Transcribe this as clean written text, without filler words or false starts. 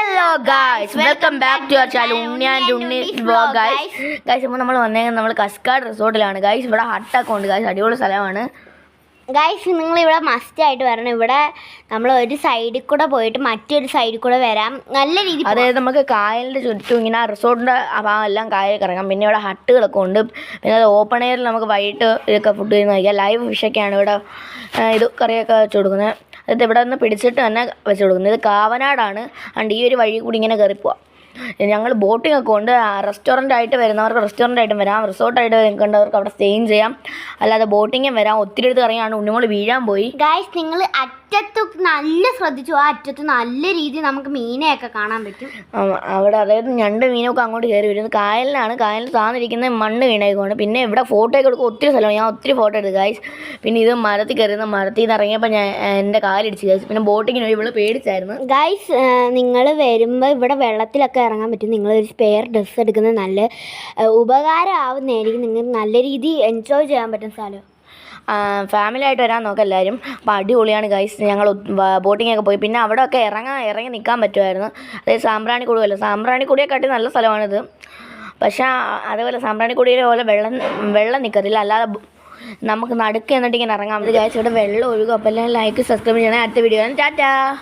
Hello guys, welcome back to our channel Unni and Unni vlog. Guys ഇപ്പോൾ നമ്മൾ വന്നേക്കുന്നത് നമ്മൾ കസ്കാഡ് റിസോർട്ടിലാണ്. ഗായ്സ് ഇവിടെ ഹട്ടൊക്കെ ഉണ്ട്. ഗായ്സ് അടിപൊളി സ്ഥലമാണ്. ഗായ്സ് നിങ്ങളിവിടെ മസ്റ്റായിട്ട് വരണം. ഇവിടെ നമ്മൾ ഒരു സൈഡിൽ കൂടെ പോയിട്ട് മറ്റൊരു സൈഡിൽ കൂടെ വരാം. നല്ല രീതിയിൽ അതായത് നമുക്ക് കായലിൻ്റെ ചുറ്റും ഇങ്ങനെ റിസോർട്ടിൻ്റെ ഭാഗം എല്ലാം കായലിൽ ഇറങ്ങാം. പിന്നെ ഇവിടെ ഹട്ടുകളൊക്കെ ഉണ്ട്. പിന്നെ അത് ഓപ്പൺ എയറിൽ നമുക്ക് വൈകിട്ട് ഇതൊക്കെ ഫുഡ് ചെയ്യുന്ന കഴിക്കാം. ലൈവ് ഫിഷൊക്കെയാണ് ഇവിടെ ഇത് കറിയൊക്കെ വെച്ച് കൊടുക്കുന്നത്. അതായത് ഇവിടെ നിന്ന് പിടിച്ചിട്ട് തന്നെ വെച്ച് കൊടുക്കുന്നത്. ഇത് കാവനാടാണ്. അതുകൊണ്ട് ഈ ഒരു വഴി കൂടി ഇങ്ങനെ കയറി പോവാം. ഞങ്ങൾ ബോട്ടിംഗ് ഒക്കെ ഉണ്ട്. റെസ്റ്റോറൻ്റ് ആയിട്ട് വരുന്നവർക്ക് റെസ്റ്റോറൻ്റ് ആയിട്ടും വരാം, റിസോർട്ടായിട്ട് നിൽക്കേണ്ടവർക്ക് അവിടെ സ്റ്റേയും ചെയ്യാം, അല്ലാതെ ബോട്ടിങ്ങും വരാം. ഒത്തിരി അടുത്ത് ഇറങ്ങിയാണ് ഉണ്ണിമോൾ വീഴാൻ പോയി. ഗായ്സ് നിങ്ങൾ അറ്റത്ത് നല്ല ശ്രദ്ധിച്ചു. ആ അറ്റത്ത് നല്ല രീതിയിൽ നമുക്ക് മീനെയൊക്കെ കാണാൻ പറ്റും. അവിടെ അതായത് ഞണ്ട് മീനൊക്കെ അങ്ങോട്ട് കയറി വരുന്നത് കായലിലാണ്. കായലിൽ താന്നിരിക്കുന്ന മണ്ണ് വീണേക്കുവാണ്. പിന്നെ ഇവിടെ ഫോട്ടോ ഒക്കെ എടുക്കുക ഒത്തിരി സ്ഥലമാണ്. ഞാൻ ഒത്തിരി ഫോട്ടോ എടുത്തു ഗായ്സ്. പിന്നെ ഇത് മരത്തിൽ കയറുന്ന മരത്തിൽ നിന്ന് ഇറങ്ങിയപ്പോൾ ഞാൻ എൻ്റെ കാലിടിച്ച് ഗായ്സ്. പിന്നെ ബോട്ടിങ്ങിന് ഇവള് പേടിച്ചായിരുന്നു. ഗായ്സ് നിങ്ങൾ വരുമ്പോൾ ഇവിടെ വെള്ളത്തിലൊക്കെ ഇറങ്ങാൻ പറ്റും. നിങ്ങളൊരു സ്പെയർ ഡ്രസ്സ് എടുക്കുന്നത് നല്ല ഉപകാരമാവുന്നതായിരിക്കും. നിങ്ങൾക്ക് നല്ല രീതിയിൽ എൻജോയ് ചെയ്യാൻ പറ്റുന്ന സ്ഥലം. ഫാമിലി ആയിട്ട് വരാൻ നോക്കാം എല്ലാവരും. അപ്പോൾ അടിപൊളിയാണ് ഗൈസ്. ഞങ്ങൾ ബോട്ടിങ്ങൊക്കെ പോയി. പിന്നെ അവിടെയൊക്കെ ഇറങ്ങി നിൽക്കാൻ പറ്റുമായിരുന്നു. അതായത് സാമ്പ്രാണിക്കുടിയല്ല, സാമ്പ്രാണിക്കുടിയെക്കാട്ടി നല്ല സ്ഥലമാണിത്. പക്ഷേ അതേപോലെ സാമ്പ്രാണിക്കുടിയിലെ പോലെ വെള്ളം നിൽക്കത്തില്ല. അല്ലാതെ നമുക്ക് നടുക്ക് എന്നിട്ട് ഇങ്ങനെ ഇറങ്ങാൻ പറ്റും ഗൈസ്. ഇവിടെ വെള്ളം ഒഴുകും. അപ്പോൾ എല്ലാം ലൈക്ക് സബ്സ്ക്രൈബ് ചെയ്യണേ. അടുത്ത വീഡിയോ ടാറ്റാ.